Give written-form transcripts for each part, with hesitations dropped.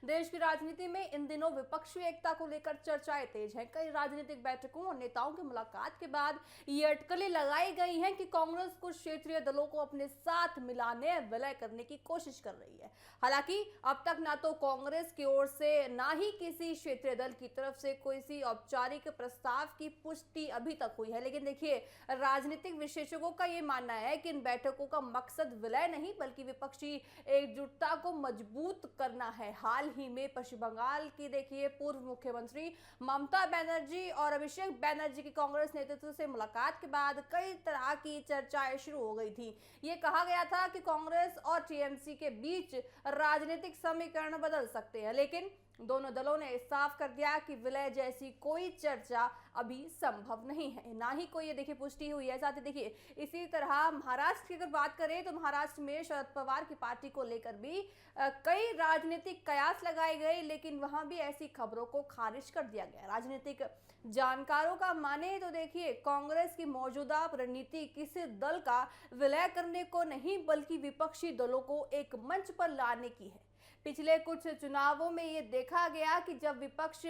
देश की राजनीति में इन दिनों विपक्षी एकता को लेकर चर्चाएं तेज हैं। कई राजनीतिक बैठकों और नेताओं की मुलाकात के बाद ये अटकलें लगाई गई हैं कि कांग्रेस कुछ क्षेत्रीय दलों को अपने साथ मिलाने विलय करने की कोशिश कर रही है। हालांकि अब तक ना तो कांग्रेस की ओर से ना ही किसी क्षेत्रीय दल की तरफ से कोई सी औपचारिक प्रस्ताव की पुष्टि अभी तक हुई है। लेकिन देखिए, राजनीतिक विशेषज्ञों का यह मानना है कि इन बैठकों का मकसद विलय नहीं बल्कि विपक्षी एकजुटता को मजबूत करना है। हाल ही में पश्चिम बंगाल की देखिए पूर्व मुख्यमंत्री ममता बनर्जी और अभिषेक बनर्जी की कांग्रेस नेतृत्व से मुलाकात के बाद कई तरह की चर्चाएं शुरू हो गई थी। ये कहा गया था कि कांग्रेस और टीएमसी के बीच राजनीतिक समीकरण बदल सकते हैं, लेकिन दोनों दलों ने साफ कर दिया कि विलय जैसी कोई चर्चा अभी संभव नहीं है, ना ही कोई ये देखिए पुष्टि हुई है। साथ ही देखिए इसी तरह महाराष्ट्र की अगर बात करें तो महाराष्ट्र में शरद पवार की पार्टी को लेकर भी कई राजनीतिक कयास लगाए गए, लेकिन वहां भी ऐसी खबरों को खारिज कर दिया गया। राजनीतिक जानकारों का माने तो देखिए कांग्रेस की मौजूदा रणनीति किसी दल का विलय करने को नहीं बल्कि विपक्षी दलों को एक मंच पर लाने की है। पिछले कुछ चुनावों में ये देखा गया कि जब विपक्ष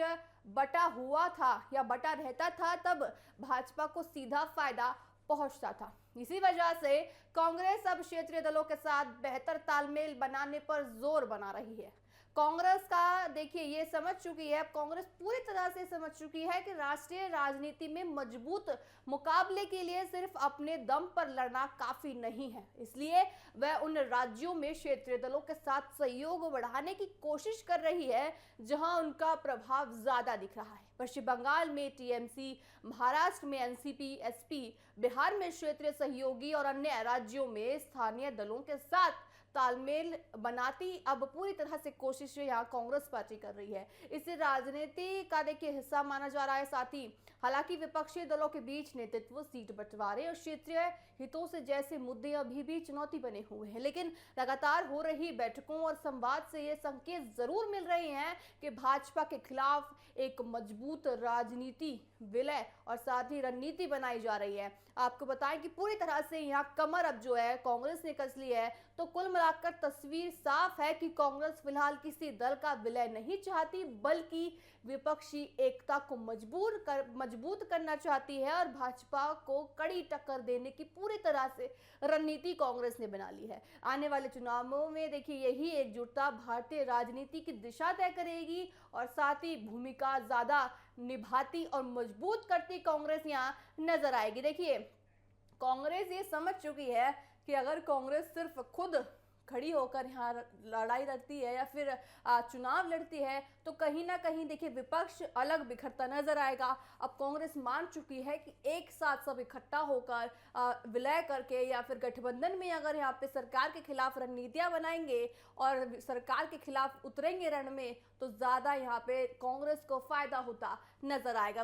बटा हुआ था या बटा रहता था तब भाजपा को सीधा फायदा पहुंचता था। इसी वजह से कांग्रेस अब क्षेत्रीय दलों के साथ बेहतर तालमेल बनाने पर जोर बना रही है। कांग्रेस का देखिए ये समझ चुकी है, अब कांग्रेस पूरी तरह से समझ चुकी है कि राष्ट्रीय राजनीति में मजबूत मुकाबले के लिए सिर्फ अपने दम पर लड़ना काफी नहीं है। इसलिए वह उन राज्यों में क्षेत्रीय दलों के साथ सहयोग बढ़ाने की कोशिश कर रही है जहां उनका प्रभाव ज्यादा दिख रहा है। पश्चिम बंगाल में टीएमसी, महाराष्ट्र में एनसीपी, एसपी, बिहार में क्षेत्रीय सहयोगी और अन्य राज्यों में स्थानीय दलों के साथ तालमेल बनाती अब पूरी तरह से कोशिश यहाँ कांग्रेस पार्टी कर रही है। इसे राजनीति का देखिए हिस्सा माना जा रहा है। साथ ही हालांकि विपक्षी दलों के बीच नेतृत्व, सीट बंटवारे और क्षेत्रीय हितों से जैसे मुद्दे अभी भी चुनौती बने हुए हैं, लेकिन लगातार हो रही बैठकों और संवाद से ये संकेत जरूर मिल रहे हैं कि भाजपा के खिलाफ एक मजबूत राजनीति, विलय और साथ ही रणनीति बनाई जा रही है। आपको बताएं कि पूरी तरह से यहाँ कमर अब जो है कांग्रेस ने कस ली है। तो कुल मिलाकर तस्वीर साफ है कि कांग्रेस फिलहाल किसी दल का विलय नहीं चाहती बल्कि विपक्षी एकता को मजबूत करना चाहती है और भाजपा को कड़ी टक्कर देने की पूरी तरह से रणनीति कांग्रेस ने बना ली है। आने वाले चुनावों में देखिए यही एकजुटता भारतीय राजनीति की दिशा तय करेगी और साथ ही भूमिका ज्यादा निभाती और मजबूत करती कांग्रेस यहाँ नजर आएगी। देखिए कांग्रेस ये समझ चुकी है कि अगर कांग्रेस सिर्फ खुद खड़ी होकर यहाँ लड़ाई लड़ती है या फिर चुनाव लड़ती है तो कहीं ना कहीं देखिए विपक्ष अलग बिखरता नजर आएगा। अब कांग्रेस मान चुकी है कि एक साथ सब इकट्ठा होकर विलय करके या फिर गठबंधन में अगर यहाँ पे सरकार के खिलाफ रणनीतियां बनाएंगे और सरकार के खिलाफ उतरेंगे रण में तो ज्यादा यहाँ पे कांग्रेस को फायदा होता नजर आएगा।